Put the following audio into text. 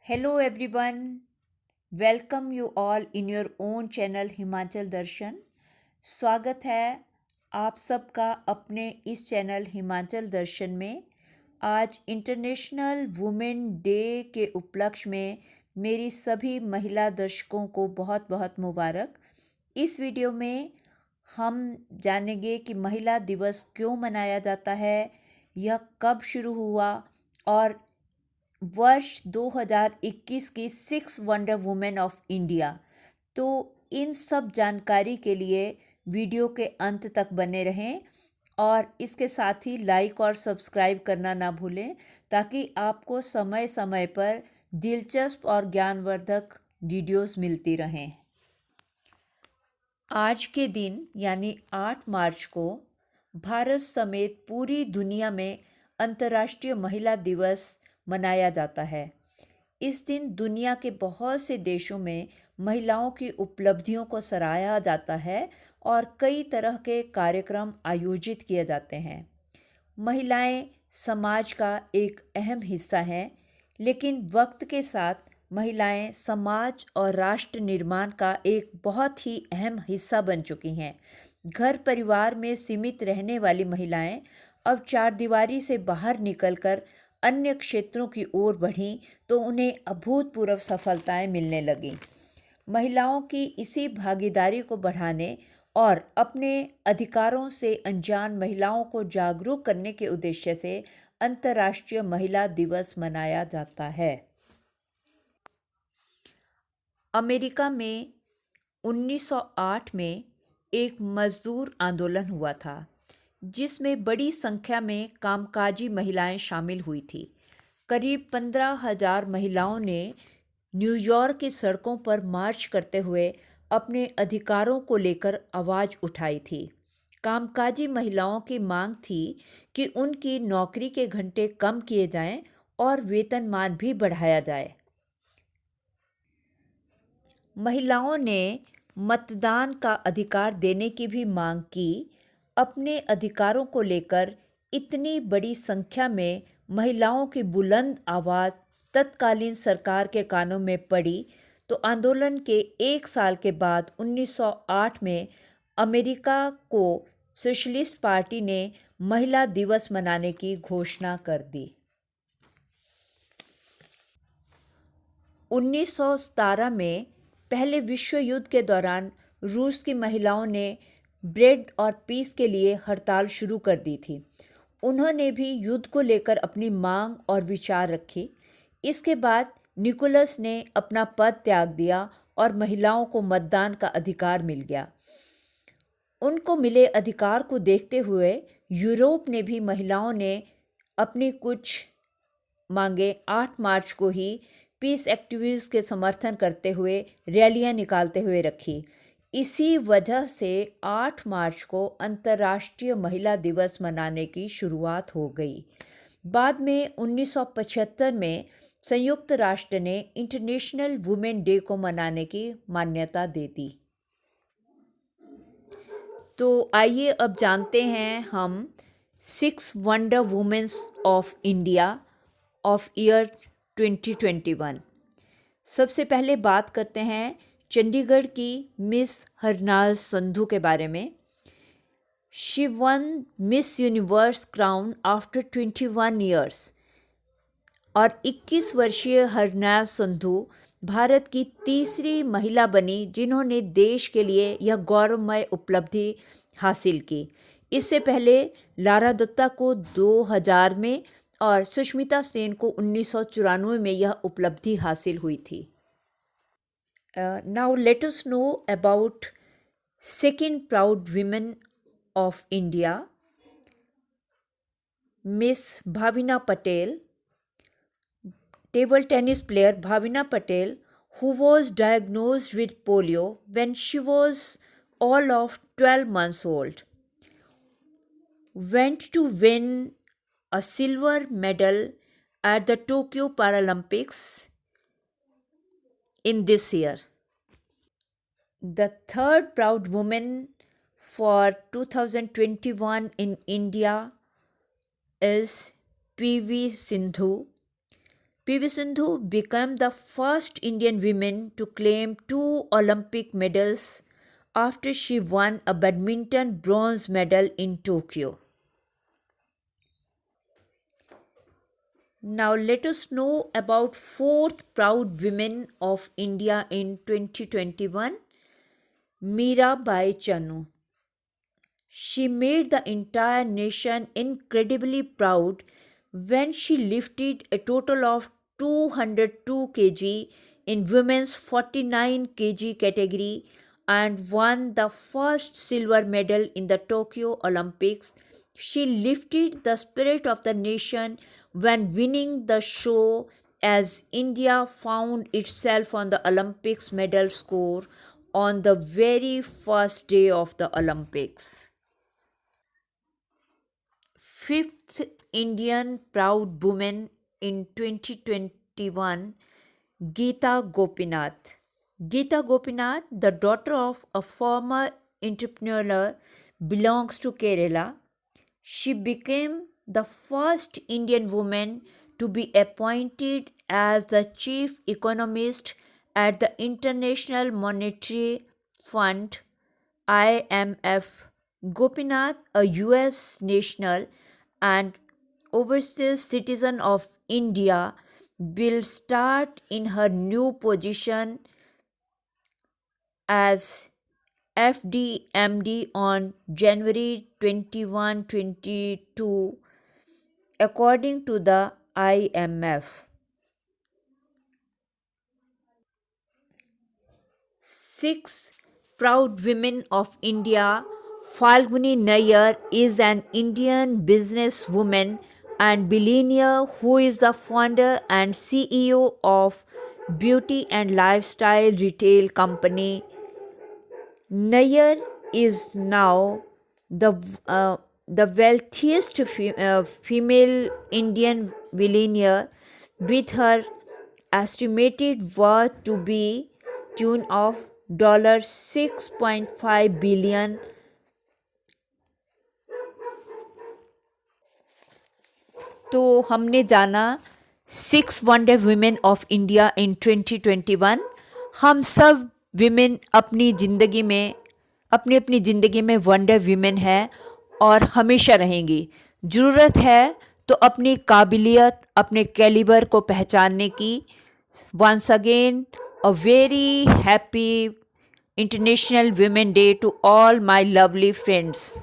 Hello everyone, welcome you all in your own channel Himachal दर्शन। स्वागत है आप सबका अपने इस चैनल हिमाचल दर्शन में। आज इंटरनेशनल वुमेन डे के उपलक्ष्य में मेरी सभी महिला दर्शकों को बहुत बहुत मुबारक। इस वीडियो में हम जानेंगे कि महिला दिवस क्यों मनाया जाता है, यह कब शुरू हुआ और वर्ष 2021 की 6 वंडर वुमेन ऑफ इंडिया। तो इन सब जानकारी के लिए वीडियो के अंत तक बने रहें और इसके साथ ही लाइक और सब्सक्राइब करना ना भूलें ताकि आपको समय समय पर दिलचस्प और ज्ञानवर्धक वीडियोस मिलती रहें। आज के दिन यानी 8 मार्च को भारत समेत पूरी दुनिया में अंतर्राष्ट्रीय महिला दिवस मनाया जाता है। इस दिन दुनिया के बहुत से देशों में महिलाओं की उपलब्धियों को सराहा जाता है और कई तरह के कार्यक्रम आयोजित किए जाते हैं। महिलाएं समाज का एक अहम हिस्सा हैं, लेकिन वक्त के साथ महिलाएं समाज और राष्ट्र निर्माण का एक बहुत ही अहम हिस्सा बन चुकी हैं। घर परिवार में सीमित रहने वाली महिलाएं अब चारदीवारी से बाहर निकलकर अन्य क्षेत्रों की ओर बढ़ीं तो उन्हें अभूतपूर्व सफलताएं मिलने लगीं। महिलाओं की इसी भागीदारी को बढ़ाने और अपने अधिकारों से अनजान महिलाओं को जागरूक करने के उद्देश्य से अंतर्राष्ट्रीय महिला दिवस मनाया जाता है। अमेरिका में 1908 में एक मजदूर आंदोलन हुआ था जिसमें बड़ी संख्या में कामकाजी महिलाएं शामिल हुई थी। करीब 15,000 महिलाओं ने न्यूयॉर्क की सड़कों पर मार्च करते हुए अपने अधिकारों को लेकर आवाज़ उठाई थी। कामकाजी महिलाओं की मांग थी कि उनकी नौकरी के घंटे कम किए जाएं और वेतनमान भी बढ़ाया जाए। महिलाओं ने मतदान का अधिकार देने की भी मांग की। अपने अधिकारों को लेकर इतनी बड़ी संख्या में महिलाओं की बुलंद आवाज़ तत्कालीन सरकार के कानों में पड़ी तो आंदोलन के एक साल के बाद 1908 में अमेरिका को सोशलिस्ट पार्टी ने महिला दिवस मनाने की घोषणा कर दी। 1917 में पहले विश्व युद्ध के दौरान रूस की महिलाओं ने ब्रेड और पीस के लिए हड़ताल शुरू कर दी थी। उन्होंने भी युद्ध को लेकर अपनी मांग और विचार रखे। इसके बाद निकोलस ने अपना पद त्याग दिया और महिलाओं को मतदान का अधिकार मिल गया। उनको मिले अधिकार को देखते हुए यूरोप ने भी महिलाओं ने अपनी कुछ मांगे 8 मार्च को ही पीस एक्टिविस्ट के समर्थन करते हुए रैलियां निकालते हुए रखी। इसी वजह से 8 मार्च को अंतर्राष्ट्रीय महिला दिवस मनाने की शुरुआत हो गई। बाद में 1975 में संयुक्त राष्ट्र ने इंटरनेशनल वुमेन डे को मनाने की मान्यता दे दी। तो आइए अब जानते हैं हम 6 wonder womens of India of year 2021। सबसे पहले बात करते हैं चंडीगढ़ की मिस हरनाज संधू के बारे में। She one miss universe crown after 21 years और 21 वर्षीय हरनाज संधू भारत की तीसरी महिला बनी जिन्होंने देश के लिए यह गौरवमय उपलब्धि हासिल की। इससे पहले लारा दत्ता को 2000 में और सुष्मिता सेन को 1994 में यह उपलब्धि हासिल हुई थी। Now let us know about second proud women of India, Miss Bhavina Patel, table tennis player Bhavina Patel, who was diagnosed with polio when she was all of 12 months old, went to win a silver medal at the Tokyo Paralympics in this year. The third proud woman for 2021 in India is PV Sindhu. PV Sindhu became the first Indian woman to claim 2 Olympic medals after she won a badminton bronze medal in Tokyo. Now let us know about fourth proud women of India in 2021, Mirabai Chanu. She made the entire nation incredibly proud when she lifted a total of 202 kg in women's 49 kg category and won the first silver medal in the Tokyo Olympics. She lifted the spirit of the nation when winning the show as India found itself on the Olympics medal score on the very first day of the Olympics. Fifth Indian proud woman in 2021, Geeta Gopinath. Geeta Gopinath, the daughter of a former entrepreneur, belongs to Kerala. She became the first Indian woman to be appointed as the chief economist at the International Monetary Fund IMF. Gopinath, a US national and overseas citizen of India, will start in her new position as FDMD on January 21, 22, according to the IMF. Six proud women of India. Falguni Nayyar is an Indian businesswoman and billionaire who is the founder and CEO of beauty and lifestyle retail company. Nayyar is now the wealthiest female Indian billionaire, with her estimated worth to be tune of $6.5 billion. तो हमने जाना 6 wonder women of India in 2021. हम सब women अपनी ज़िंदगी में अपनी अपनी ज़िंदगी में वंडर वुमेन है और हमेशा रहेंगी. ज़रूरत है तो अपनी काबिलियत, अपने कैलिबर को पहचानने की. Once again a very happy international women day to all my lovely friends.